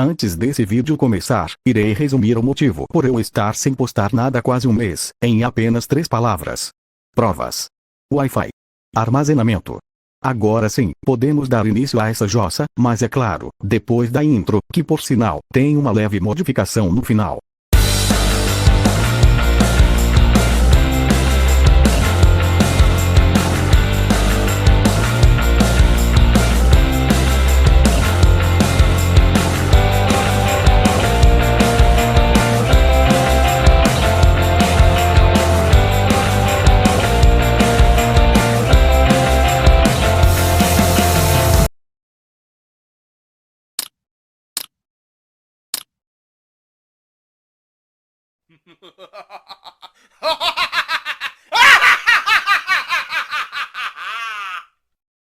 Antes desse vídeo começar, irei resumir o motivo por eu estar sem postar nada há quase um mês, em apenas 3 palavras. Provas. Wi-Fi. Armazenamento. Agora sim, podemos dar início a essa jossa, mas é claro, depois da intro, que por sinal, tem uma leve modificação no final.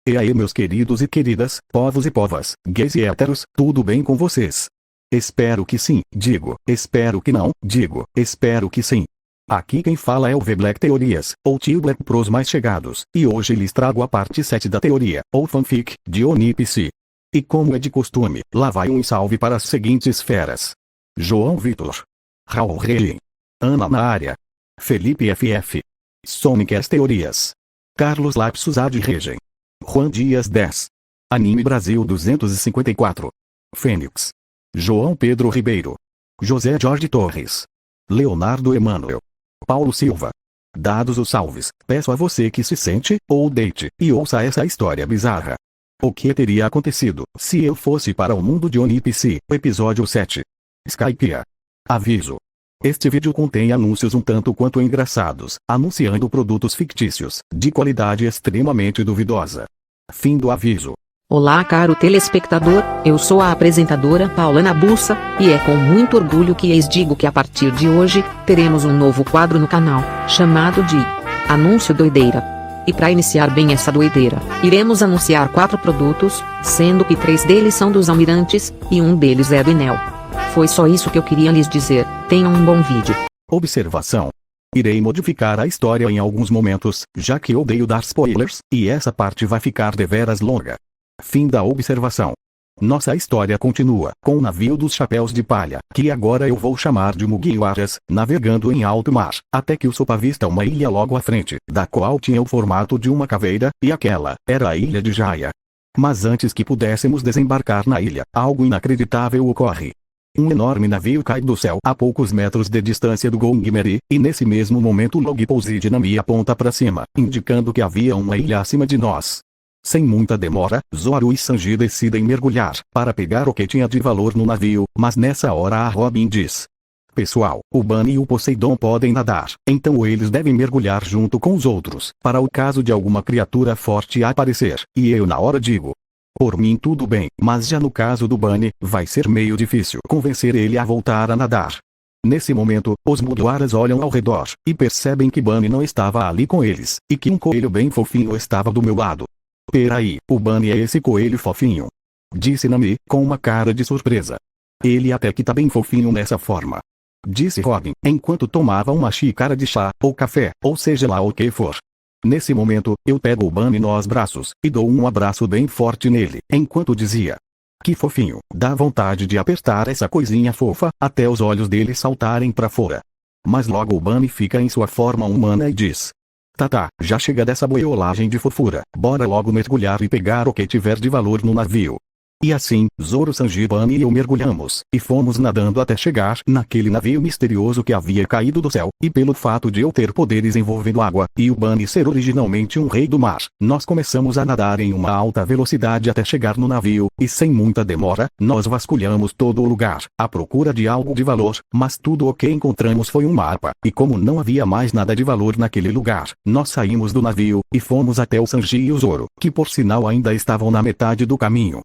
E aí, meus queridos e queridas, povos e povas, gays e héteros, tudo bem com vocês? Espero que sim, digo, espero que não, digo, espero que sim. Aqui quem fala é o V-Black Teorias, ou Tio Black pros mais chegados, e hoje lhes trago a parte 7 da teoria, ou fanfic, de Oni PC. E como é de costume, lá vai um salve para as seguintes feras: João Vitor, Raul Reilin, Ana na área, Felipe FF, Sonic as Teorias, Carlos Lapsus Ad Regen, Juan Dias 10, Anime Brasil 254, Fênix, João Pedro Ribeiro, José Jorge Torres, Leonardo Emanuel, Paulo Silva. Dados os salves, peço a você que se sente, ou deite, e ouça essa história bizarra. O que teria acontecido, se eu fosse para o mundo de Oni PC, episódio 7. Skypiea. Aviso. Este vídeo contém anúncios um tanto quanto engraçados, anunciando produtos fictícios, de qualidade extremamente duvidosa. Fim do aviso. Olá, caro telespectador, eu sou a apresentadora Paula Nabuça, e é com muito orgulho que lhes digo que a partir de hoje, teremos um novo quadro no canal, chamado de Anúncio Doideira. E para iniciar bem essa doideira, iremos anunciar 4 produtos, sendo que 3 deles são dos almirantes, e um deles é do Enel. Foi só isso que eu queria lhes dizer, tenham um bom vídeo. Observação. Irei modificar a história em alguns momentos, já que odeio dar spoilers, e essa parte vai ficar deveras longa. Fim da observação. Nossa história continua, com o navio dos chapéus de palha, que agora eu vou chamar de Mugiwaras, navegando em alto mar, até que o Sopa avista uma ilha logo à frente, da qual tinha o formato de uma caveira, e aquela, era a ilha de Jaya. Mas antes que pudéssemos desembarcar na ilha, algo inacreditável ocorre. Um enorme navio cai do céu a poucos metros de distância do Gongmeri, e nesse mesmo momento Logpose de Nami aponta para cima, indicando que havia uma ilha acima de nós. Sem muita demora, Zoro e Sanji decidem mergulhar, para pegar o que tinha de valor no navio, mas nessa hora a Robin diz: Pessoal, o Bunny e o Poseidon podem nadar, então eles devem mergulhar junto com os outros, para o caso de alguma criatura forte aparecer, e eu na hora digo: por mim tudo bem, mas já no caso do Bunny, vai ser meio difícil convencer ele a voltar a nadar. Nesse momento, os Mugiwaras olham ao redor, e percebem que Bunny não estava ali com eles, e que um coelho bem fofinho estava do meu lado. Peraí, o Bunny é esse coelho fofinho? Disse Nami, com uma cara de surpresa. Ele até que tá bem fofinho nessa forma. Disse Robin, enquanto tomava uma xícara de chá, ou café, ou seja lá o que for. Nesse momento, eu pego o Bunny nos braços, e dou um abraço bem forte nele, enquanto dizia: que fofinho, dá vontade de apertar essa coisinha fofa, até os olhos dele saltarem pra fora. Mas logo o Bunny fica em sua forma humana e diz: Tá, já chega dessa boiolagem de fofura, bora logo mergulhar e pegar o que tiver de valor no navio. E assim, Zoro, Sanji, Bunny e eu mergulhamos, e fomos nadando até chegar naquele navio misterioso que havia caído do céu, e pelo fato de eu ter poderes envolvendo água, e o Bunny ser originalmente um rei do mar, nós começamos a nadar em uma alta velocidade até chegar no navio, e sem muita demora, nós vasculhamos todo o lugar, à procura de algo de valor, mas tudo o que encontramos foi um mapa, e como não havia mais nada de valor naquele lugar, nós saímos do navio, e fomos até o Sanji e o Zoro, que por sinal ainda estavam na metade do caminho.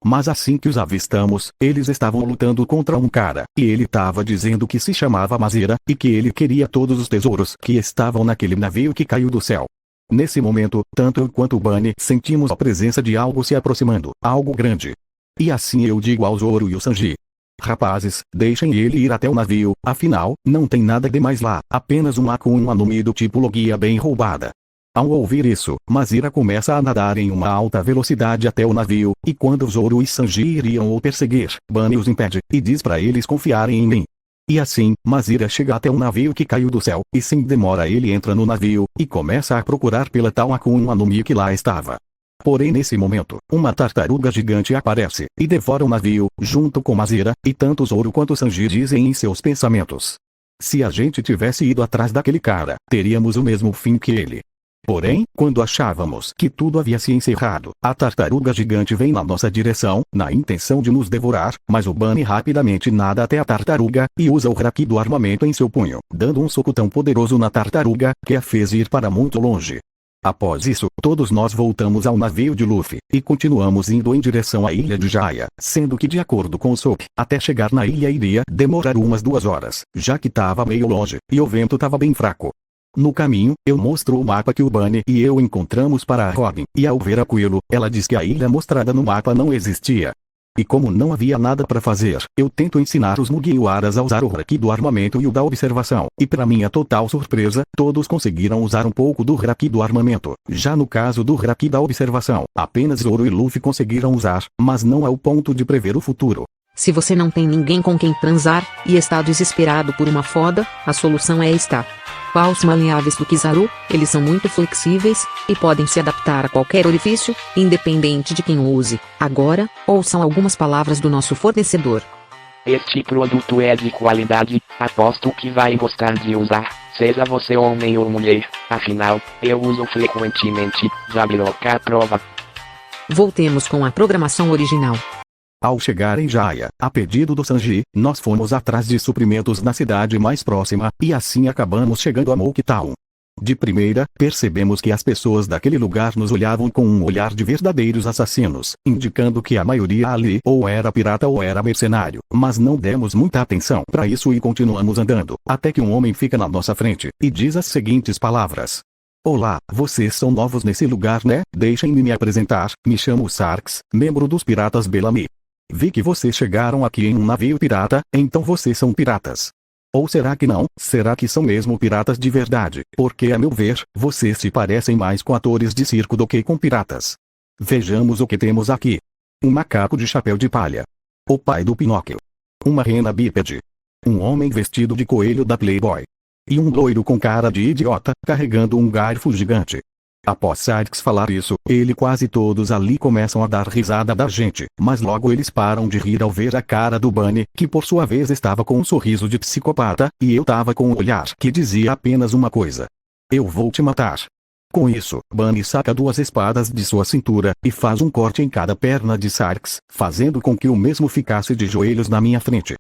Mas assim que os avistamos, eles estavam lutando contra um cara, e ele estava dizendo que se chamava Mazira, e que ele queria todos os tesouros que estavam naquele navio que caiu do céu. Nesse momento, tanto eu quanto o Bunny sentimos a presença de algo se aproximando, algo grande. E assim eu digo ao Zoro e o Sanji: rapazes, deixem ele ir até o navio, afinal, não tem nada de mais lá, apenas um Akuma no Mi do tipo Logia bem roubada. Ao ouvir isso, Mazira começa a nadar em uma alta velocidade até o navio, e quando Zoro e Sanji iriam o perseguir, Bunny os impede, e diz para eles confiarem em mim. E assim, Mazira chega até o navio que caiu do céu, e sem demora ele entra no navio, e começa a procurar pela tal Akuma no Mi que lá estava. Porém nesse momento, uma tartaruga gigante aparece, e devora o navio, junto com Mazira, e tanto Zoro quanto Sanji dizem em seus pensamentos: se a gente tivesse ido atrás daquele cara, teríamos o mesmo fim que ele. Porém, quando achávamos que tudo havia se encerrado, a tartaruga gigante vem na nossa direção, na intenção de nos devorar, mas o Bunny rapidamente nada até a tartaruga, e usa o haki do armamento em seu punho, dando um soco tão poderoso na tartaruga, que a fez ir para muito longe. Após isso, todos nós voltamos ao navio de Luffy, e continuamos indo em direção à ilha de Jaya, sendo que de acordo com o Soap, até chegar na ilha iria demorar umas 2 horas, já que estava meio longe, e o vento estava bem fraco. No caminho, eu mostro o mapa que o Bunny e eu encontramos para a Robin, e ao ver aquilo, ela diz que a ilha mostrada no mapa não existia. E como não havia nada para fazer, eu tento ensinar os Mugiwaras a usar o haki do armamento e o da observação, e para minha total surpresa, todos conseguiram usar um pouco do haki do armamento. Já no caso do haki da observação, apenas Zoro e Luffy conseguiram usar, mas não ao ponto de prever o futuro. Se você não tem ninguém com quem transar, e está desesperado por uma foda, a solução é estar paus maleáveis do Kizaru, eles são muito flexíveis, e podem se adaptar a qualquer orifício, independente de quem o use. Agora, ouçam algumas palavras do nosso fornecedor. Este produto é de qualidade, aposto que vai gostar de usar, seja você homem ou mulher, afinal, eu uso frequentemente, já virou cá a prova. Voltemos com a programação original. Ao chegar em Jaya, a pedido do Sanji, nós fomos atrás de suprimentos na cidade mais próxima, e assim acabamos chegando a Monkey Town. De primeira, percebemos que as pessoas daquele lugar nos olhavam com um olhar de verdadeiros assassinos, indicando que a maioria ali ou era pirata ou era mercenário, mas não demos muita atenção para isso e continuamos andando, até que um homem fica na nossa frente, e diz as seguintes palavras: olá, vocês são novos nesse lugar, né? Deixem-me me apresentar, me chamo Sarks, membro dos Piratas Bellamy. Vi que vocês chegaram aqui em um navio pirata, então vocês são piratas. Ou será que não? Será que são mesmo piratas de verdade? Porque a meu ver, vocês se parecem mais com atores de circo do que com piratas. Vejamos o que temos aqui. Um macaco de chapéu de palha. O pai do Pinóquio. Uma rena bípede. Um homem vestido de coelho da Playboy. E um loiro com cara de idiota, carregando um garfo gigante. Após Sarks falar isso, ele quase todos ali começam a dar risada da gente, mas logo eles param de rir ao ver a cara do Bunny, que por sua vez estava com um sorriso de psicopata, e eu tava com um olhar que dizia apenas uma coisa: eu vou te matar. Com isso, Bunny saca 2 espadas de sua cintura, e faz um corte em cada perna de Sarks, fazendo com que o mesmo ficasse de joelhos na minha frente.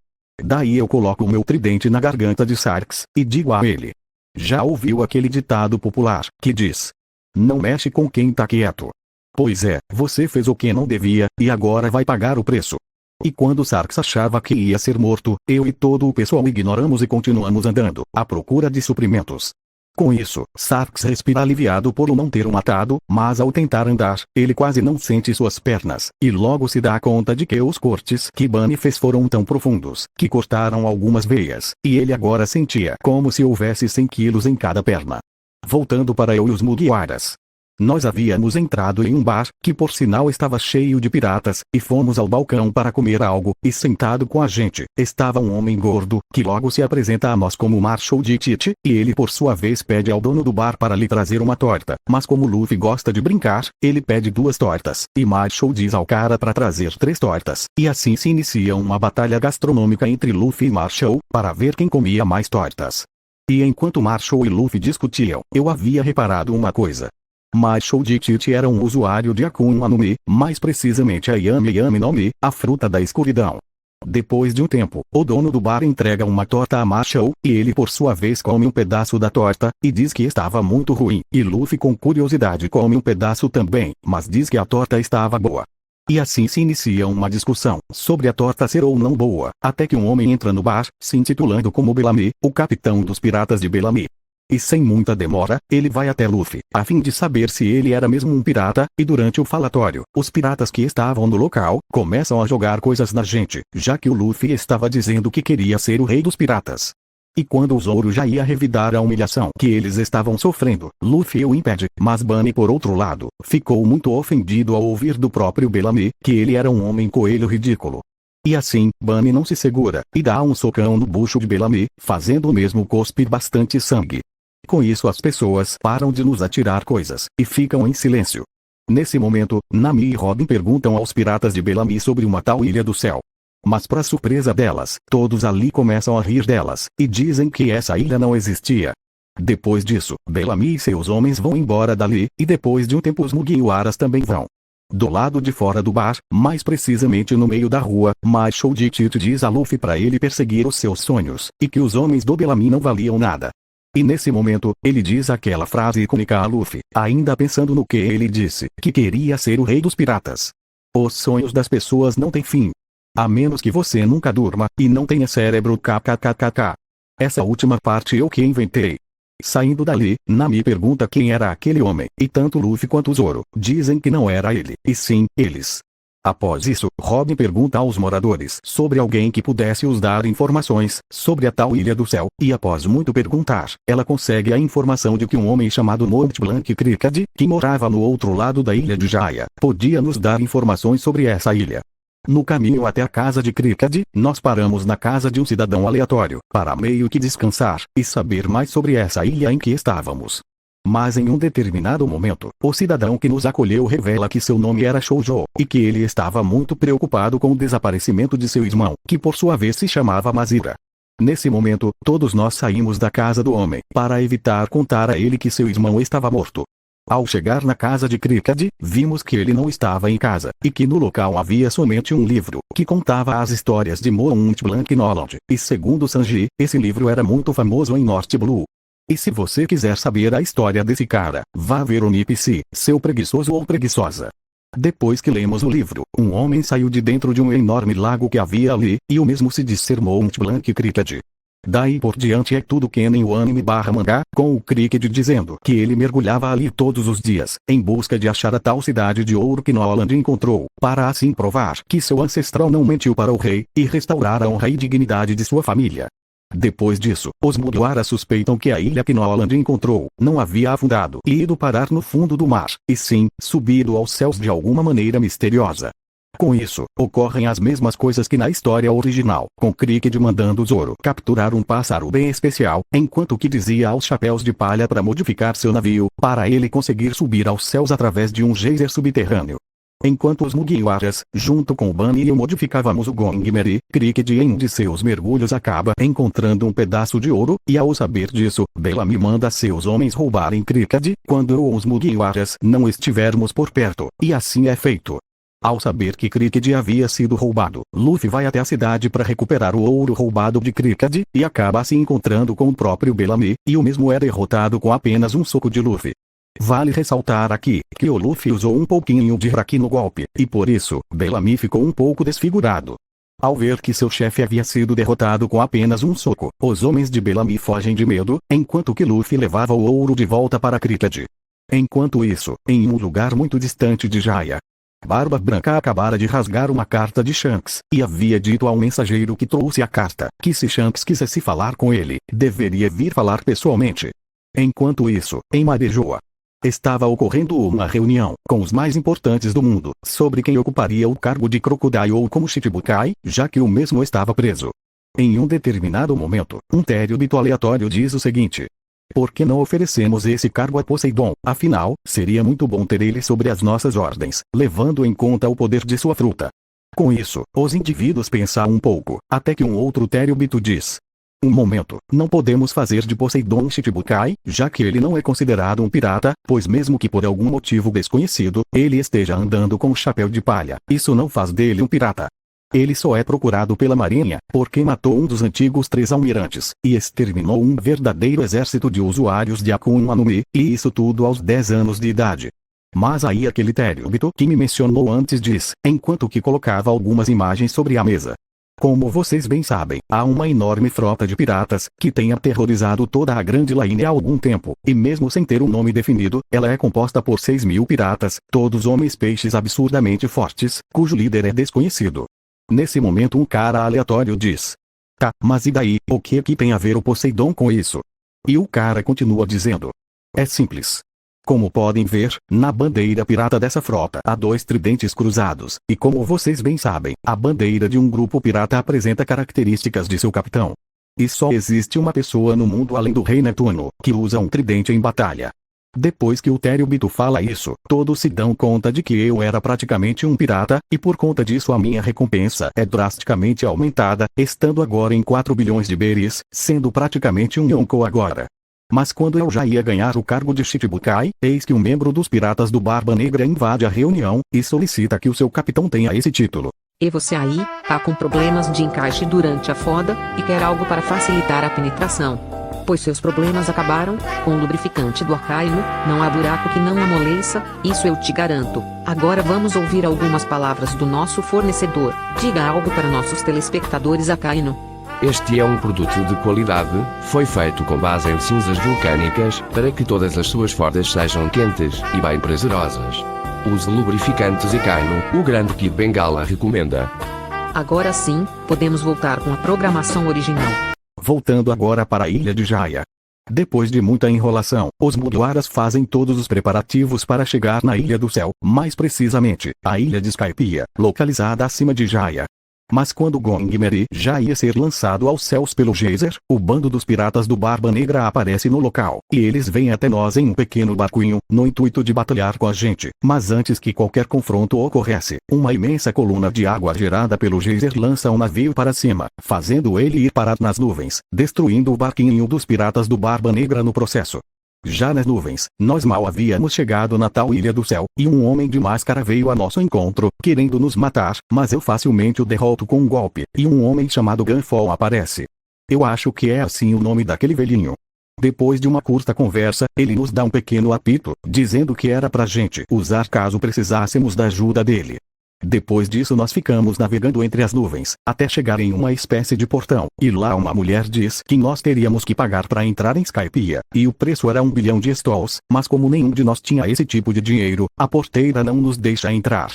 Daí eu coloco o meu tridente na garganta de Sarks, e digo a ele: já ouviu aquele ditado popular, que diz: não mexe com quem tá quieto. Pois é, você fez o que não devia, e agora vai pagar o preço. E quando Sarks achava que ia ser morto, eu e todo o pessoal ignoramos e continuamos andando, à procura de suprimentos. Com isso, Sarks respira aliviado por o não ter o matado, mas ao tentar andar, ele quase não sente suas pernas, e logo se dá conta de que os cortes que Bunny fez foram tão profundos, que cortaram algumas veias, e ele agora sentia como se houvesse 100 quilos em cada perna. Voltando para eu e os Mugiwaras. Nós havíamos entrado em um bar, que por sinal estava cheio de piratas, e fomos ao balcão para comer algo, e sentado com a gente, estava um homem gordo, que logo se apresenta a nós como Marshall de Tite, e ele por sua vez pede ao dono do bar para lhe trazer uma torta, mas como Luffy gosta de brincar, ele pede 2 tortas, e Marshall diz ao cara para trazer 3 tortas, e assim se inicia uma batalha gastronômica entre Luffy e Marshall, para ver quem comia mais tortas. E enquanto Marshall e Luffy discutiam, eu havia reparado uma coisa. Marshall de Tite era um usuário de Akuma no Mi, mais precisamente a Yami Yami no Mi, a fruta da escuridão. Depois de um tempo, o dono do bar entrega uma torta a Marshall, e ele por sua vez come um pedaço da torta, e diz que estava muito ruim, e Luffy com curiosidade come um pedaço também, mas diz que a torta estava boa. E assim se inicia uma discussão sobre a torta ser ou não boa, até que um homem entra no bar, se intitulando como Bellamy, o capitão dos piratas de Bellamy. E sem muita demora, ele vai até Luffy, a fim de saber se ele era mesmo um pirata, e durante o falatório, os piratas que estavam no local, começam a jogar coisas na gente, já que o Luffy estava dizendo que queria ser o rei dos piratas. E quando o Zoro já ia revidar a humilhação que eles estavam sofrendo, Luffy o impede, mas Bunny por outro lado, ficou muito ofendido ao ouvir do próprio Bellamy, que ele era um homem coelho ridículo. E assim, Bunny não se segura, e dá um socão no bucho de Bellamy, fazendo o mesmo cuspir bastante sangue. Com isso as pessoas param de nos atirar coisas, e ficam em silêncio. Nesse momento, Nami e Robin perguntam aos piratas de Bellamy sobre uma tal Ilha do Céu. Mas para surpresa delas, todos ali começam a rir delas, e dizem que essa ilha não existia. Depois disso, Bellamy e seus homens vão embora dali, e depois de um tempo os Mugiwaras também vão. Do lado de fora do bar, mais precisamente no meio da rua, Mashou Tite diz a Luffy para ele perseguir os seus sonhos, e que os homens do Bellamy não valiam nada. E nesse momento, ele diz aquela frase icônica a Luffy, ainda pensando no que ele disse, que queria ser o rei dos piratas. Os sonhos das pessoas não têm fim. A menos que você nunca durma, e não tenha cérebro kkkk. Essa última parte eu que inventei. Saindo dali, Nami pergunta quem era aquele homem, e tanto Luffy quanto Zoro dizem que não era ele, e sim, eles. Após isso, Robin pergunta aos moradores sobre alguém que pudesse os dar informações sobre a tal Ilha do Céu, e após muito perguntar, ela consegue a informação de que um homem chamado Mont Blanc Cricket, que morava no outro lado da ilha de Jaya, podia nos dar informações sobre essa ilha. No caminho até a casa de Cricket, nós paramos na casa de um cidadão aleatório, para meio que descansar, e saber mais sobre essa ilha em que estávamos. Mas em um determinado momento, o cidadão que nos acolheu revela que seu nome era Shoujo, e que ele estava muito preocupado com o desaparecimento de seu irmão, que por sua vez se chamava Mazira. Nesse momento, todos nós saímos da casa do homem, para evitar contar a ele que seu irmão estava morto. Ao chegar na casa de Cricket, vimos que ele não estava em casa, e que no local havia somente um livro, que contava as histórias de Mont Blanc Noland, e segundo Sanji, esse livro era muito famoso em North Blue. E se você quiser saber a história desse cara, vá ver o NPC, seu preguiçoso ou preguiçosa. Depois que lemos o livro, um homem saiu de dentro de um enorme lago que havia ali, e o mesmo se diz ser Mont Blanc Cricket. Daí por diante é tudo que nem o anime/mangá, com o Cricket dizendo que ele mergulhava ali todos os dias, em busca de achar a tal cidade de ouro que Noland encontrou, para assim provar que seu ancestral não mentiu para o rei, e restaurar a honra e dignidade de sua família. Depois disso, os Mugiwaras suspeitam que a ilha que Noland encontrou, não havia afundado e ido parar no fundo do mar, e sim, subido aos céus de alguma maneira misteriosa. Com isso, ocorrem as mesmas coisas que na história original, com Cricket mandando Zoro capturar um pássaro bem especial, enquanto que dizia aos chapéus de palha para modificar seu navio, para ele conseguir subir aos céus através de um geyser subterrâneo. Enquanto os Mugiwaras, junto com o Bunny e eu modificávamos o Gongmeri, Cricket em um de seus mergulhos acaba encontrando um pedaço de ouro, e ao saber disso, Bellamy manda seus homens roubarem Cricket, quando eu ou os Mugiwaras não estivermos por perto, e assim é feito. Ao saber que Cricket havia sido roubado, Luffy vai até a cidade para recuperar o ouro roubado de Cricket, e acaba se encontrando com o próprio Bellamy, e o mesmo é derrotado com apenas um soco de Luffy. Vale ressaltar aqui, que o Luffy usou um pouquinho de haki no golpe, e por isso, Bellamy ficou um pouco desfigurado. Ao ver que seu chefe havia sido derrotado com apenas um soco, os homens de Bellamy fogem de medo, enquanto que Luffy levava o ouro de volta para Cricket. Enquanto isso, em um lugar muito distante de Jaya, Barba Branca acabara de rasgar uma carta de Shanks, e havia dito ao mensageiro que trouxe a carta, que se Shanks quisesse falar com ele, deveria vir falar pessoalmente. Enquanto isso, em Marejoa, estava ocorrendo uma reunião, com os mais importantes do mundo, sobre quem ocuparia o cargo de Crocodile ou como Shichibukai, já que o mesmo estava preso. Em um determinado momento, um Terubito aleatório diz o seguinte: por que não oferecemos esse cargo a Poseidon? Afinal, seria muito bom ter ele sobre as nossas ordens, levando em conta o poder de sua fruta. Com isso, os indivíduos pensam um pouco, até que um outro Terubito diz: um momento, não podemos fazer de Poseidon Shichibukai, já que ele não é considerado um pirata, pois mesmo que por algum motivo desconhecido, ele esteja andando com o chapéu de palha, isso não faz dele um pirata. Ele só é procurado pela marinha, porque matou um dos antigos 3 almirantes, e exterminou um verdadeiro exército de usuários de Akuma no Mi, e isso tudo aos 10 anos de idade. Mas aí aquele Terubito que me mencionou antes diz, enquanto que colocava algumas imagens sobre a mesa: como vocês bem sabem, há uma enorme frota de piratas, que tem aterrorizado toda a Grande Line há algum tempo, e mesmo sem ter um nome definido, ela é composta por 6.000 piratas, todos homens peixes absurdamente fortes, cujo líder é desconhecido. Nesse momento um cara aleatório diz: Tá, mas e daí, o que tem a ver o Poseidon com isso? E o cara continua dizendo. É simples. Como podem ver, na bandeira pirata dessa frota há 2 tridentes cruzados, e como vocês bem sabem, a bandeira de um grupo pirata apresenta características de seu capitão. E só existe uma pessoa no mundo além do rei Netuno, que usa um tridente em batalha. Depois que o Térubito fala isso, todos se dão conta de que eu era praticamente um pirata, e por conta disso a minha recompensa é drasticamente aumentada, estando agora em 4 bilhões de beris, sendo praticamente um yonkou agora. Mas quando eu já ia ganhar o cargo de Shichibukai, eis que um membro dos piratas do Barba Negra invade a reunião, e solicita que o seu capitão tenha esse título. E você aí, tá com problemas de encaixe durante a foda, e quer algo para facilitar a penetração. Pois seus problemas acabaram, com o lubrificante do Akainu, não há buraco que não amoleça, isso eu te garanto. Agora vamos ouvir algumas palavras do nosso fornecedor. Diga algo para nossos telespectadores Akainu. Este é um produto de qualidade, foi feito com base em cinzas vulcânicas, para que todas as suas fodas sejam quentes e bem prazerosas. Use lubrificantes Akainu, o grande Kid Bengala recomenda. Agora sim, podemos voltar com a programação original. Voltando agora para a ilha de Jaya. Depois de muita enrolação, os Mugiwaras fazem todos os preparativos para chegar na Ilha do Céu, mais precisamente, a ilha de Skypiea, localizada acima de Jaya. Mas quando Gongmeri já ia ser lançado aos céus pelo geyser, o bando dos piratas do Barba Negra aparece no local, e eles vêm até nós em um pequeno barquinho, no intuito de batalhar com a gente. Mas antes que qualquer confronto ocorresse, uma imensa coluna de água gerada pelo geyser lança o navio para cima, fazendo ele ir parar nas nuvens, destruindo o barquinho dos piratas do Barba Negra no processo. Já nas nuvens, nós mal havíamos chegado na tal Ilha do Céu, e um homem de máscara veio a nosso encontro, querendo nos matar, mas eu facilmente o derroto com um golpe, e um homem chamado Gunfall aparece. Eu acho que é assim o nome daquele velhinho. Depois de uma curta conversa, ele nos dá um pequeno apito, dizendo que era pra gente usar caso precisássemos da ajuda dele. Depois disso nós ficamos navegando entre as nuvens, até chegar em uma espécie de portão, e lá uma mulher diz que nós teríamos que pagar para entrar em Skypiea, e o preço era 1 bilhão de stalls, mas como nenhum de nós tinha esse tipo de dinheiro, a porteira não nos deixa entrar.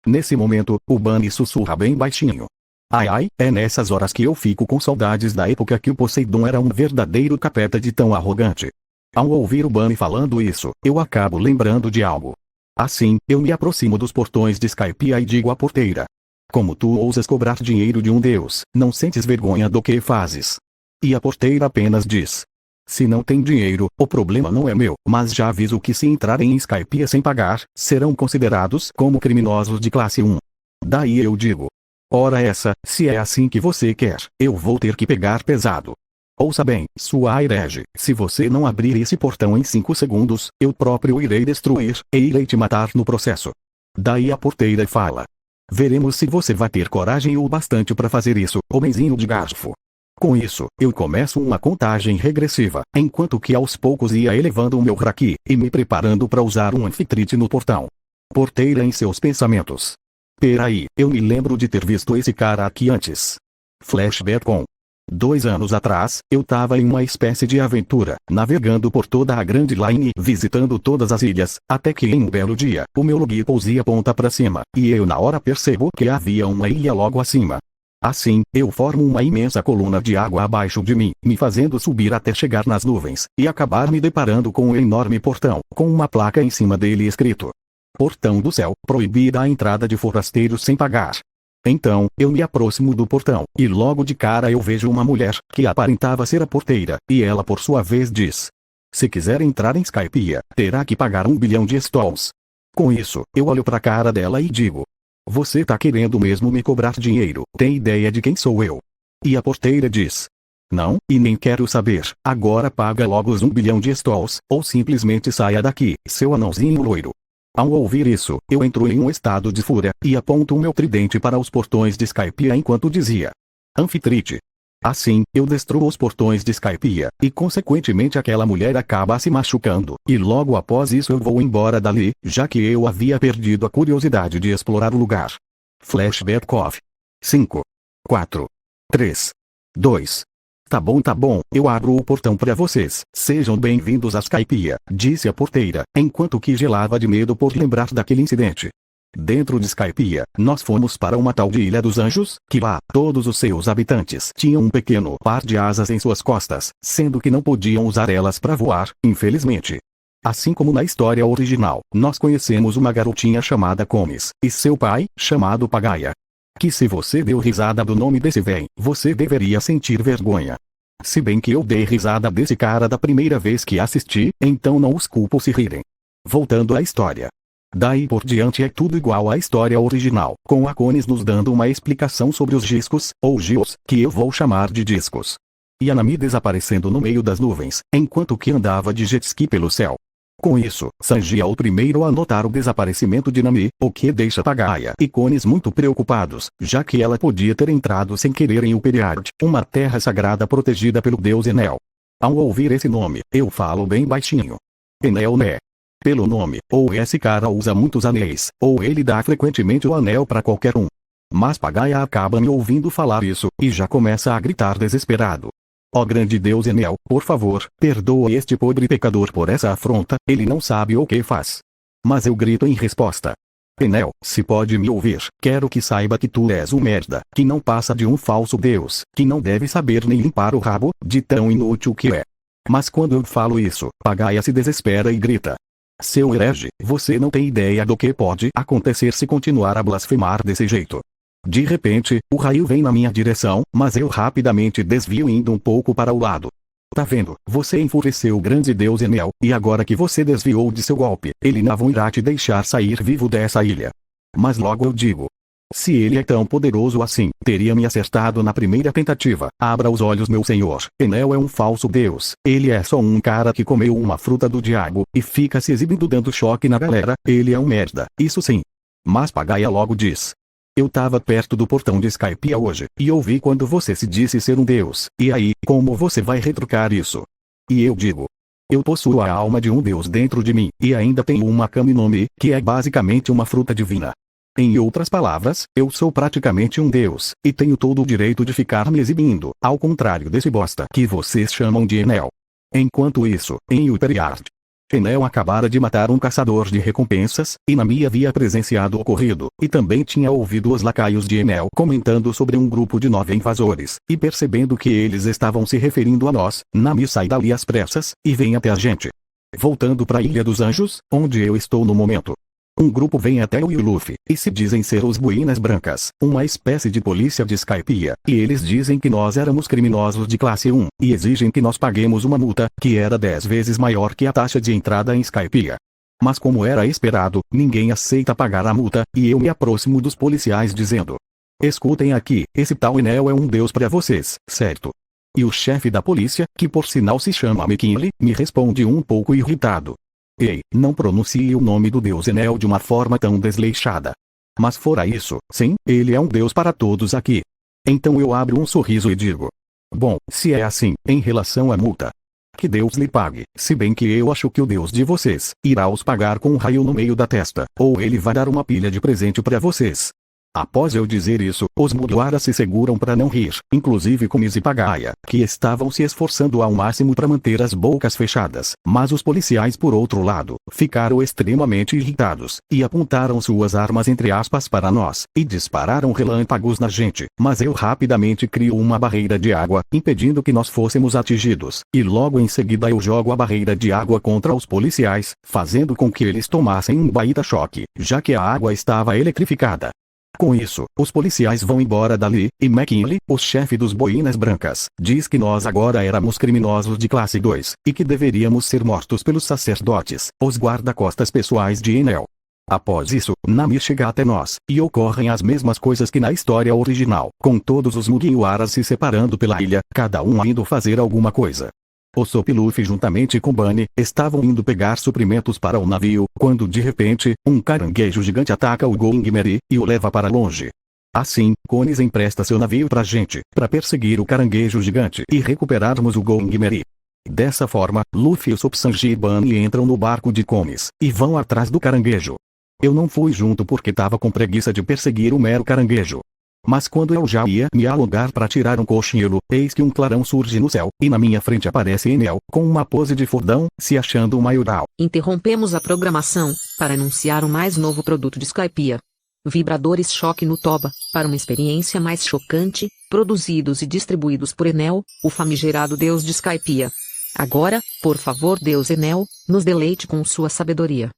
Nesse momento, o Bunny sussurra bem baixinho. Ai ai, é nessas horas que eu fico com saudades da época que o Poseidon era um verdadeiro capeta de tão arrogante. Ao ouvir o Bunny falando isso, eu acabo lembrando de algo. Assim, eu me aproximo dos portões de Skypiea e digo à porteira. Como tu ousas cobrar dinheiro de um deus, não sentes vergonha do que fazes? E a porteira apenas diz. Se não tem dinheiro, o problema não é meu, mas já aviso que se entrarem em Skypiea sem pagar, serão considerados como criminosos de classe 1. Daí eu digo. Ora essa, se é assim que você quer, eu vou ter que pegar pesado. Ouça bem, sua herege, se você não abrir esse portão em 5 segundos, eu próprio irei destruir, e irei te matar no processo. Daí a porteira fala. Veremos se você vai ter coragem o bastante para fazer isso, homenzinho de garfo. Com isso, eu começo uma contagem regressiva, enquanto que aos poucos ia elevando o meu haki, e me preparando para usar um anfitrite no portão. Porteira em seus pensamentos. Peraí, eu me lembro de ter visto esse cara aqui antes. Flashback com. 2 anos atrás, eu tava em uma espécie de aventura, navegando por toda a Grand Line, visitando todas as ilhas, até que em um belo dia, o meu logipause aponta para cima, e eu na hora percebo que havia uma ilha logo acima. Assim, eu formo uma imensa coluna de água abaixo de mim, me fazendo subir até chegar nas nuvens, e acabar me deparando com um enorme portão, com uma placa em cima dele escrito. Portão do Céu, proibida a entrada de forasteiros sem pagar. Então, eu me aproximo do portão, e logo de cara eu vejo uma mulher, que aparentava ser a porteira, e ela por sua vez diz. Se quiser entrar em Skypiea, terá que pagar 1 bilhão de stalls. Com isso, eu olho pra cara dela e digo. Você tá querendo mesmo me cobrar dinheiro, tem ideia de quem sou eu? E a porteira diz. Não, e nem quero saber, agora paga logo os 1 bilhão de stalls, ou simplesmente saia daqui, seu anãozinho loiro. Ao ouvir isso, eu entro em um estado de fúria, e aponto o meu tridente para os portões de Skypiea enquanto dizia. Anfitrite. Assim, eu destruo os portões de Skypiea, e consequentemente aquela mulher acaba se machucando, e logo após isso eu vou embora dali, já que eu havia perdido a curiosidade de explorar o lugar. Flashback off. 5. 4. 3. 2. Tá bom, eu abro o portão pra vocês, sejam bem-vindos a Skypiea, disse a porteira, enquanto que gelava de medo por lembrar daquele incidente. Dentro de Skypiea, nós fomos para uma tal de Ilha dos Anjos, que lá, todos os seus habitantes tinham um pequeno par de asas em suas costas, sendo que não podiam usar elas para voar, infelizmente. Assim como na história original, nós conhecemos uma garotinha chamada Comis, e seu pai, chamado Pagaia. Que se você deu risada do nome desse véi, você deveria sentir vergonha. Se bem que eu dei risada desse cara da primeira vez que assisti, então não os culpo se rirem. Voltando à história. Daí por diante é tudo igual à história original, com a Conis nos dando uma explicação sobre os discos, ou gios, que eu vou chamar de discos. E a Nami desaparecendo no meio das nuvens, enquanto que andava de jet ski pelo céu. Com isso, Sanji é o primeiro a notar o desaparecimento de Nami, o que deixa Pagaia e Conis muito preocupados, já que ela podia ter entrado sem querer em Uperiard, uma terra sagrada protegida pelo deus Enel. Ao ouvir esse nome, eu falo bem baixinho. Enel né? Pelo nome, ou esse cara usa muitos anéis, ou ele dá frequentemente o anel para qualquer um. Mas Pagaia acaba me ouvindo falar isso, e já começa a gritar desesperado. Ó grande Deus Enel, por favor, perdoa este pobre pecador por essa afronta, ele não sabe o que faz. Mas eu grito em resposta. Enel, se pode me ouvir, quero que saiba que tu és um merda, que não passa de um falso deus, que não deve saber nem limpar o rabo, de tão inútil que é. Mas quando eu falo isso, Pagaia se desespera e grita. Seu herege, você não tem ideia do que pode acontecer se continuar a blasfemar desse jeito. De repente, o raio vem na minha direção, mas eu rapidamente desvio indo um pouco para o lado. Tá vendo, você enfureceu o grande deus Enel, e agora que você desviou de seu golpe, ele não irá te deixar sair vivo dessa ilha. Mas logo eu digo. Se ele é tão poderoso assim, teria me acertado na primeira tentativa. Abra os olhos meu senhor, Enel é um falso deus, ele é só um cara que comeu uma fruta do diabo, e fica se exibindo dando choque na galera, ele é um merda, isso sim. Mas Pagaia logo diz. Eu tava perto do portão de Skypiea hoje, e ouvi quando você se disse ser um deus, e aí, como você vai retrucar isso? E eu digo. Eu possuo a alma de um deus dentro de mim, e ainda tenho uma Kami no Mi, que é basicamente uma fruta divina. Em outras palavras, eu sou praticamente um deus, e tenho todo o direito de ficar me exibindo, ao contrário desse bosta que vocês chamam de Enel. Enquanto isso, em Uperiard, Enel acabara de matar um caçador de recompensas, e Nami havia presenciado o ocorrido, e também tinha ouvido os lacaios de Enel comentando sobre um grupo de 9 invasores, e percebendo que eles estavam se referindo a nós, Nami sai dali às pressas, e vem até a gente. Voltando para a Ilha dos Anjos, onde eu estou no momento. Um grupo vem até o Luffy, e se dizem ser os Boinas Brancas, uma espécie de polícia de Skypiea, e eles dizem que nós éramos criminosos de classe 1, e exigem que nós paguemos uma multa, que era 10 vezes maior que a taxa de entrada em Skypiea. Mas como era esperado, ninguém aceita pagar a multa, e eu me aproximo dos policiais dizendo. Escutem aqui, esse tal Enel é um deus para vocês, certo? E o chefe da polícia, que por sinal se chama McKinley, me responde um pouco irritado. Ei, não pronuncie o nome do deus Enel de uma forma tão desleixada. Mas fora isso, sim, ele é um deus para todos aqui. Então eu abro um sorriso e digo. Bom, se é assim, em relação à multa. Que Deus lhe pague, se bem que eu acho que o deus de vocês irá os pagar com um raio no meio da testa, ou ele vai dar uma pilha de presente para vocês. Após eu dizer isso, os Mugiwara se seguram para não rir, inclusive Kumis e Pagaia, que estavam se esforçando ao máximo para manter as bocas fechadas, mas os policiais por outro lado, ficaram extremamente irritados, e apontaram suas armas entre aspas para nós, e dispararam relâmpagos na gente, mas eu rapidamente crio uma barreira de água, impedindo que nós fôssemos atingidos, e logo em seguida eu jogo a barreira de água contra os policiais, fazendo com que eles tomassem um baita choque, já que a água estava eletrificada. Com isso, os policiais vão embora dali, e McKinley, o chefe dos Boinas Brancas, diz que nós agora éramos criminosos de classe 2, e que deveríamos ser mortos pelos sacerdotes, os guarda-costas pessoais de Enel. Após isso, Nami chega até nós, e ocorrem as mesmas coisas que na história original, com todos os Mugiwaras se separando pela ilha, cada um indo fazer alguma coisa. O Sop e Luffy juntamente com Bunny, estavam indo pegar suprimentos para o navio, quando de repente, um caranguejo gigante ataca o Going Merry, e o leva para longe. Assim, Konis empresta seu navio pra gente, para perseguir o caranguejo gigante e recuperarmos o Going Merry. Dessa forma, Luffy, Usopp, Sanji e Bunny entram no barco de Konis, e vão atrás do caranguejo. Eu não fui junto porque tava com preguiça de perseguir o mero caranguejo. Mas quando eu já ia me alongar para tirar um cochilo, eis que um clarão surge no céu, e na minha frente aparece Enel, com uma pose de fodão, se achando o maioral. Interrompemos a programação para anunciar o mais novo produto de Skypiea. Vibradores Choque no Toba, para uma experiência mais chocante, produzidos e distribuídos por Enel, o famigerado deus de Skypiea. Agora, por favor, Deus Enel, nos deleite com sua sabedoria.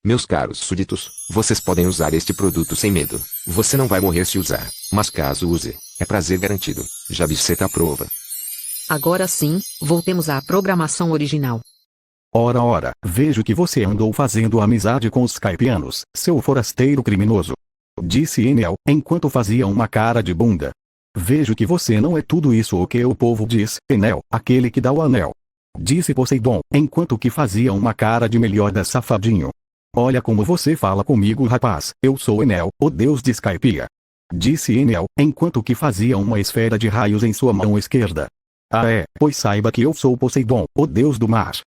Meus caros súditos, vocês podem usar este produto sem medo. Você não vai morrer se usar, mas caso use, é prazer garantido. Já biceta a prova. Agora sim, voltemos à programação original. Ora, vejo que você andou fazendo amizade com os Skypianos, seu forasteiro criminoso. Disse Enel, enquanto fazia uma cara de bunda. Vejo que você não é tudo isso o que o povo diz, Enel, aquele que dá o anel. Disse Poseidon, enquanto que fazia uma cara de melhor safadinho. Olha como você fala comigo, rapaz, eu sou Enel, o deus de Skypiea. Disse Enel, enquanto que fazia uma esfera de raios em sua mão esquerda. Ah é, pois saiba que eu sou Poseidon, o deus do mar.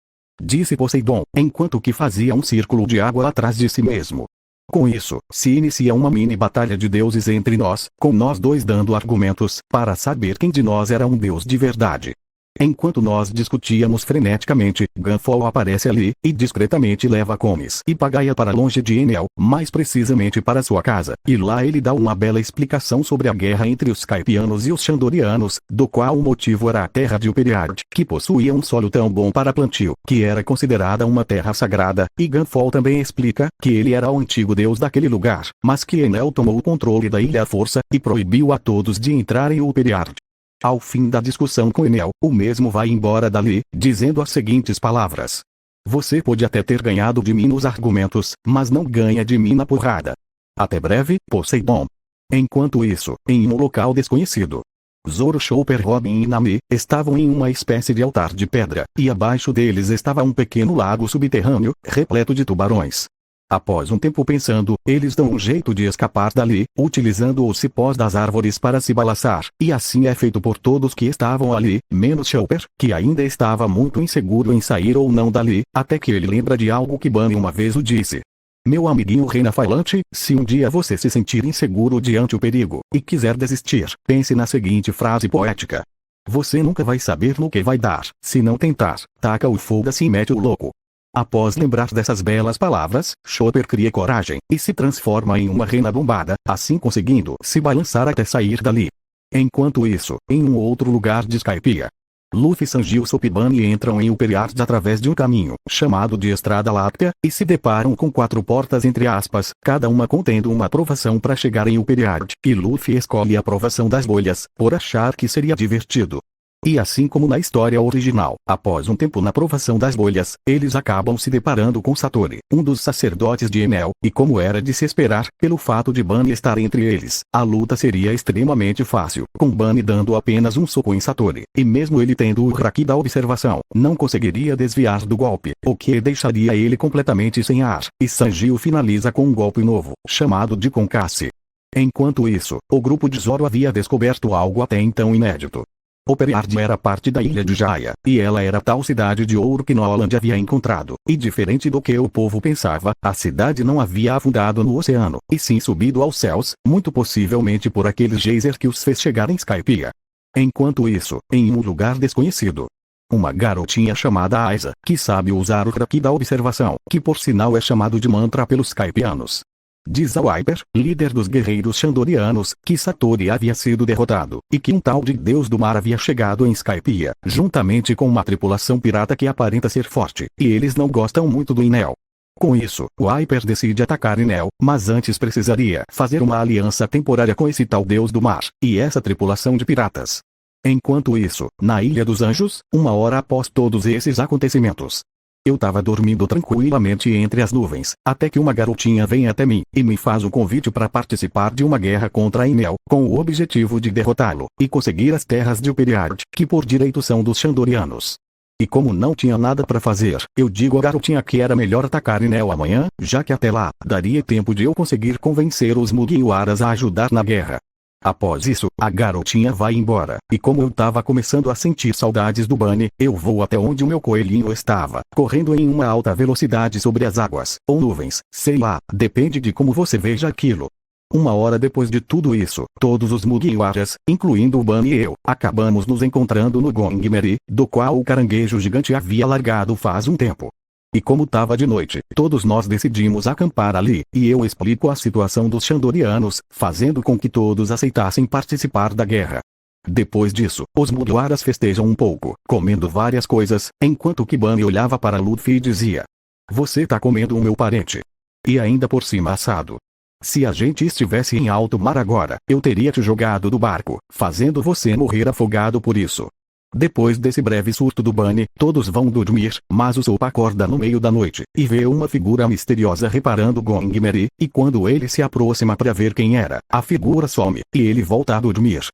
Disse Poseidon, enquanto que fazia um círculo de água atrás de si mesmo. Com isso, se inicia uma mini batalha de deuses entre nós, com nós dois dando argumentos, para saber quem de nós era um deus de verdade. Enquanto nós discutíamos freneticamente, Gunfall aparece ali, e discretamente leva Comes e Pagaia para longe de Enel, mais precisamente para sua casa, e lá ele dá uma bela explicação sobre a guerra entre os Skypianos e os Xandorianos, do qual o motivo era a terra de Uperiard, que possuía um solo tão bom para plantio, que era considerada uma terra sagrada, e Gunfall também explica, que ele era o antigo deus daquele lugar, mas que Enel tomou o controle da ilha à força, e proibiu a todos de entrar em Uperiard. Ao fim da discussão com Enel, o mesmo vai embora dali, dizendo as seguintes palavras. Você pode até ter ganhado de mim nos argumentos, mas não ganha de mim na porrada. Até breve, Poseidon. Enquanto isso, em um local desconhecido, Zoro, Chopper, Robin e Nami estavam em uma espécie de altar de pedra, e abaixo deles estava um pequeno lago subterrâneo, repleto de tubarões. Após um tempo pensando, eles dão um jeito de escapar dali, utilizando os cipós das árvores para se balançar, e assim é feito por todos que estavam ali, menos Chopper, que ainda estava muito inseguro em sair ou não dali, até que ele lembra de algo que Bunny uma vez o disse. Meu amiguinho Reina Falante, se um dia você se sentir inseguro diante o perigo, e quiser desistir, pense na seguinte frase poética. Você nunca vai saber no que vai dar, se não tentar, taca o foda-se e mete o louco. Após lembrar dessas belas palavras, Chopper cria coragem, e se transforma em uma rena bombada, assim conseguindo se balançar até sair dali. Enquanto isso, em um outro lugar de Skypiea, Luffy, Sanji e Usopp Bunny entram em Uperiard através de um caminho, chamado de Estrada Láctea, e se deparam com 4 portas entre aspas, cada uma contendo uma provação para chegar em Uperiard, e Luffy escolhe a provação das bolhas, por achar que seria divertido. E assim como na história original, após um tempo na provação das bolhas, eles acabam se deparando com Satori, um dos sacerdotes de Enel, e como era de se esperar, pelo fato de Bunny estar entre eles, a luta seria extremamente fácil, com Bunny dando apenas um soco em Satori, e mesmo ele tendo o haki da observação, não conseguiria desviar do golpe, o que deixaria ele completamente sem ar, e Sanji o finaliza com um golpe novo, chamado de Concasse. Enquanto isso, o grupo de Zoro havia descoberto algo até então inédito. Uperiard era parte da ilha de Jaya, e ela era tal cidade de ouro que Noland havia encontrado, e diferente do que o povo pensava, a cidade não havia afundado no oceano, e sim subido aos céus, muito possivelmente por aquele geyser que os fez chegar em Skypiea. Enquanto isso, em um lugar desconhecido, uma garotinha chamada Aiza, que sabe usar o haki da observação, que por sinal é chamado de mantra pelos Skypianos, diz a Wiper, líder dos guerreiros Xandorianos, que Satori havia sido derrotado, e que um tal de Deus do Mar havia chegado em Skypiea, juntamente com uma tripulação pirata que aparenta ser forte, e eles não gostam muito do Enel. Com isso, Wiper decide atacar Enel, mas antes precisaria fazer uma aliança temporária com esse tal Deus do Mar, e essa tripulação de piratas. Enquanto isso, na Ilha dos Anjos, 1 hora após todos esses acontecimentos, eu tava dormindo tranquilamente entre as nuvens, até que uma garotinha vem até mim, e me faz um convite para participar de uma guerra contra Enel, com o objetivo de derrotá-lo, e conseguir as terras de Uperiard, que por direito são dos Xandorianos. E como não tinha nada para fazer, eu digo à garotinha que era melhor atacar Enel amanhã, já que até lá, daria tempo de eu conseguir convencer os Mugiwaras a ajudar na guerra. Após isso, a garotinha vai embora, e como eu tava começando a sentir saudades do Bunny, eu vou até onde o meu coelhinho estava, correndo em uma alta velocidade sobre as águas, ou nuvens, sei lá, depende de como você veja aquilo. Uma hora depois de tudo isso, todos os Mugiwaras, incluindo o Bunny e eu, acabamos nos encontrando no Gongmeri, do qual o caranguejo gigante havia largado faz um tempo. E como tava de noite, todos nós decidimos acampar ali, e eu explico a situação dos Chandorianos, fazendo com que todos aceitassem participar da guerra. Depois disso, os Mugiwaras festejam um pouco, comendo várias coisas, enquanto que Bunny olhava para Luffy e dizia: "Você tá comendo o meu parente. E ainda por cima assado. Se a gente estivesse em alto mar agora, eu teria te jogado do barco, fazendo você morrer afogado por isso." Depois desse breve surto do Bunny, todos vão dormir, mas o Sop acorda no meio da noite, e vê uma figura misteriosa reparando Gongmeri, e quando ele se aproxima para ver quem era, a figura some, e ele volta a dormir.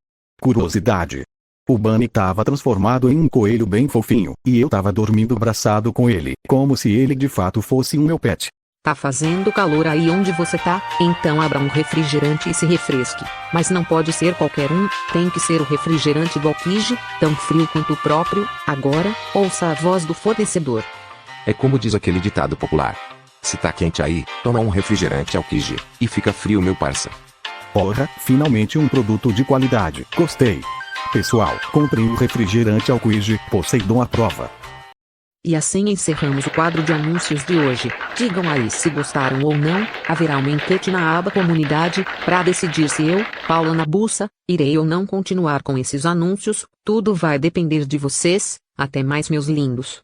Curiosidade. O Bunny tava transformado em um coelho bem fofinho, e eu tava dormindo abraçado com ele, como se ele de fato fosse o meu pet. Tá fazendo calor aí onde você tá? Então abra um refrigerante e se refresque. Mas não pode ser qualquer um, tem que ser o refrigerante do Aokiji, tão frio quanto o próprio. Agora, ouça a voz do fornecedor. É como diz aquele ditado popular: se tá quente aí, toma um refrigerante Aokiji, e fica frio meu parça. Ora, finalmente um produto de qualidade. Gostei. Pessoal, comprem o refrigerante Aokiji, Poseidon aprova. E assim encerramos o quadro de anúncios de hoje. Digam aí se gostaram ou não. Haverá uma enquete na aba comunidade, para decidir se eu, Paula Nabuça, irei ou não continuar com esses anúncios. Tudo vai depender de vocês. Até mais, meus lindos.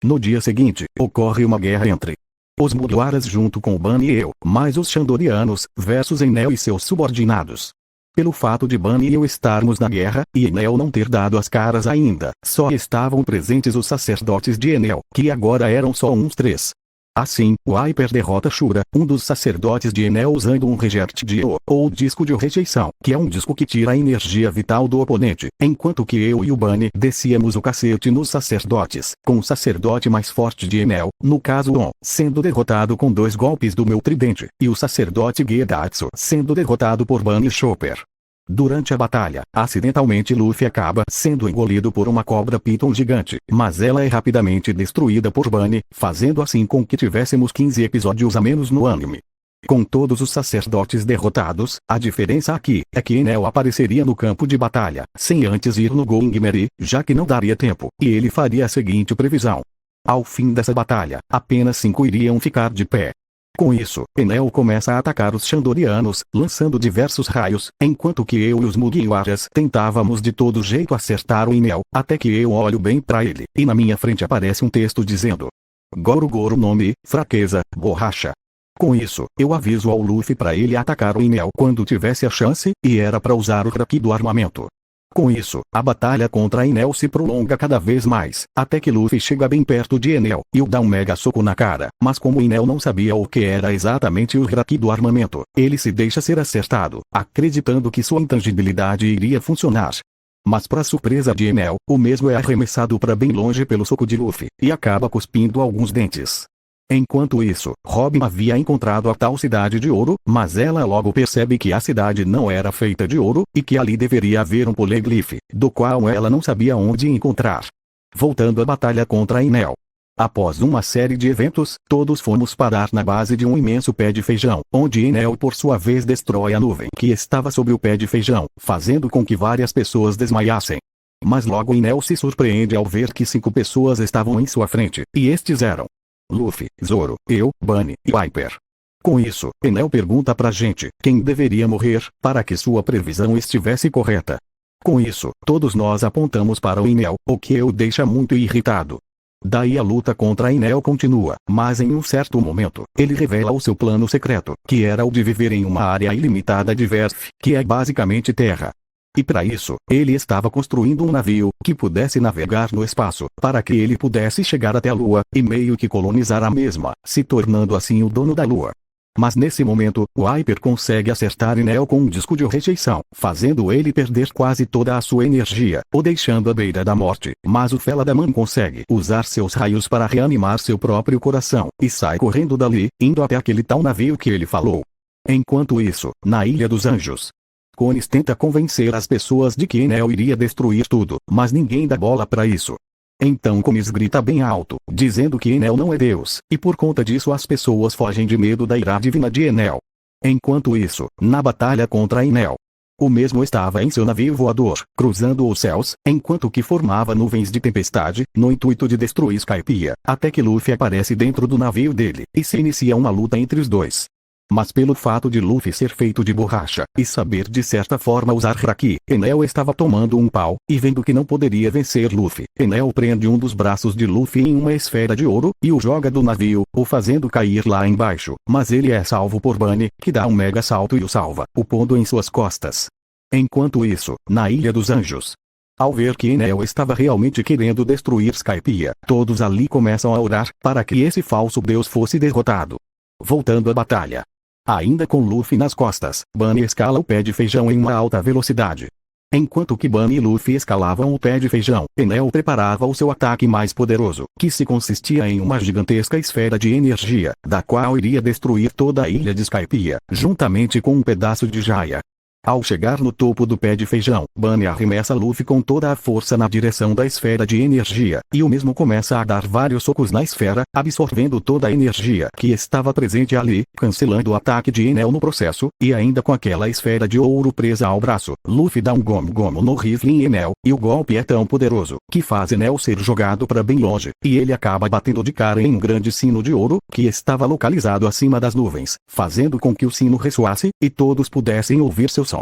No dia seguinte, ocorre uma guerra entre os Mugiwaras junto com o Bunny e eu, mais os Chandorianos, versus Enel e seus subordinados. Pelo fato de Bunny e eu estarmos na guerra, e Enel não ter dado as caras ainda, só estavam presentes os sacerdotes de Enel, que agora eram só uns 3. Assim, o Hyper derrota Shura, um dos sacerdotes de Enel usando um Reject Dio, ou disco de rejeição, que é um disco que tira a energia vital do oponente, enquanto que eu e o Bunny descíamos o cacete nos sacerdotes, com o sacerdote mais forte de Enel, no caso On, sendo derrotado com 2 golpes do meu tridente, e o sacerdote Gedatsu sendo derrotado por Bunny Chopper. Durante a batalha, acidentalmente Luffy acaba sendo engolido por uma cobra Piton gigante, mas ela é rapidamente destruída por Bunny, fazendo assim com que tivéssemos 15 episódios a menos no anime. Com todos os sacerdotes derrotados, a diferença aqui é que Enel apareceria no campo de batalha, sem antes ir no Gongmeri, já que não daria tempo, e ele faria a seguinte previsão. Ao fim dessa batalha, apenas 5 iriam ficar de pé. Com isso, Enel começa a atacar os Chandorianos, lançando diversos raios, enquanto que eu e os Mugiwaras tentávamos de todo jeito acertar o Enel, até que eu olho bem pra ele, e na minha frente aparece um texto dizendo: Goro Goro nome, fraqueza, borracha. Com isso, eu aviso ao Luffy pra ele atacar o Enel quando tivesse a chance, e era pra usar o haki do armamento. Com isso, a batalha contra Enel se prolonga cada vez mais, até que Luffy chega bem perto de Enel, e o dá um mega soco na cara, mas como Enel não sabia o que era exatamente o haki do armamento, ele se deixa ser acertado, acreditando que sua intangibilidade iria funcionar. Mas para surpresa de Enel, o mesmo é arremessado para bem longe pelo soco de Luffy, e acaba cuspindo alguns dentes. Enquanto isso, Robin havia encontrado a tal cidade de ouro, mas ela logo percebe que a cidade não era feita de ouro, e que ali deveria haver um poliglife, do qual ela não sabia onde encontrar. Voltando à batalha contra Enel. Após uma série de eventos, todos fomos parar na base de um imenso pé de feijão, onde Enel por sua vez destrói a nuvem que estava sobre o pé de feijão, fazendo com que várias pessoas desmaiassem. Mas logo Enel se surpreende ao ver que 5 pessoas estavam em sua frente, e estes eram Luffy, Zoro, eu, Bunny e Piper. Com isso, Enel pergunta pra gente quem deveria morrer, para que sua previsão estivesse correta. Com isso, todos nós apontamos para o Enel, o que o deixa muito irritado. Daí a luta contra Enel continua, mas em um certo momento, ele revela o seu plano secreto, que era o de viver em uma área ilimitada de Verf, que é basicamente terra. E para isso, ele estava construindo um navio que pudesse navegar no espaço, para que ele pudesse chegar até a Lua, e meio que colonizar a mesma, se tornando assim o dono da Lua. Mas nesse momento, o Hyper consegue acertar Enel com um disco de rejeição, fazendo ele perder quase toda a sua energia, o deixando à beira da morte, mas o Feladaman consegue usar seus raios para reanimar seu próprio coração, e sai correndo dali, indo até aquele tal navio que ele falou. Enquanto isso, na Ilha dos Anjos, Konis tenta convencer as pessoas de que Enel iria destruir tudo, mas ninguém dá bola pra isso. Então Konis grita bem alto, dizendo que Enel não é Deus, e por conta disso as pessoas fogem de medo da ira divina de Enel. Enquanto isso, na batalha contra Enel, o mesmo estava em seu navio voador, cruzando os céus, enquanto que formava nuvens de tempestade, no intuito de destruir Skypiea, até que Luffy aparece dentro do navio dele, e se inicia uma luta entre os dois. Mas pelo fato de Luffy ser feito de borracha, e saber de certa forma usar Haki, Enel estava tomando um pau, e vendo que não poderia vencer Luffy, Enel prende um dos braços de Luffy em uma esfera de ouro, e o joga do navio, o fazendo cair lá embaixo, mas ele é salvo por Bunny, que dá um mega salto e o salva, o pondo em suas costas. Enquanto isso, na Ilha dos Anjos, ao ver que Enel estava realmente querendo destruir Skypiea, todos ali começam a orar, para que esse falso deus fosse derrotado. Voltando à batalha. Ainda com Luffy nas costas, Bunny escala o pé de feijão em uma alta velocidade. Enquanto que Bunny e Luffy escalavam o pé de feijão, Enel preparava o seu ataque mais poderoso, que se consistia em uma gigantesca esfera de energia, da qual iria destruir toda a ilha de Skypiea, juntamente com um pedaço de Jaya. Ao chegar no topo do pé de feijão, Bunny arremessa Luffy com toda a força na direção da esfera de energia, e o mesmo começa a dar vários socos na esfera, absorvendo toda a energia que estava presente ali, cancelando o ataque de Enel no processo, e ainda com aquela esfera de ouro presa ao braço, Luffy dá um gomo-gomo no rifle em Enel, e o golpe é tão poderoso, que faz Enel ser jogado para bem longe, e ele acaba batendo de cara em um grande sino de ouro, que estava localizado acima das nuvens, fazendo com que o sino ressoasse, e todos pudessem ouvir seu som.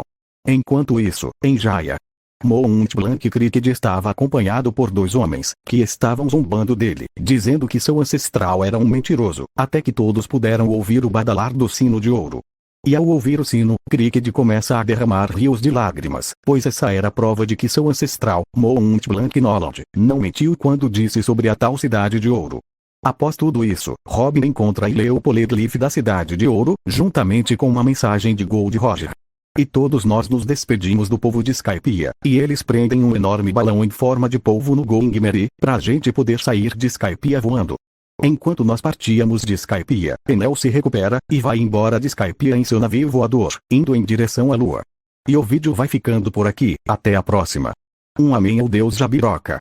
Enquanto isso, em Jaya, Mont Blanc Cricket estava acompanhado por dois homens, que estavam zombando dele, dizendo que seu ancestral era um mentiroso, até que todos puderam ouvir o badalar do sino de ouro. E ao ouvir o sino, Cricket começa a derramar rios de lágrimas, pois essa era a prova de que seu ancestral, Mont Blanc Noland, não mentiu quando disse sobre a tal cidade de ouro. Após tudo isso, Robin encontra e lê o Poneglyph da cidade de ouro, juntamente com uma mensagem de Gold Roger. E todos nós nos despedimos do povo de Skypiea, e eles prendem um enorme balão em forma de polvo no Going Merry, pra gente poder sair de Skypiea voando. Enquanto nós partíamos de Skypiea, Enel se recupera, e vai embora de Skypiea em seu navio voador, indo em direção à lua. E o vídeo vai ficando por aqui, até a próxima. Um amém ao Deus Jabiroca.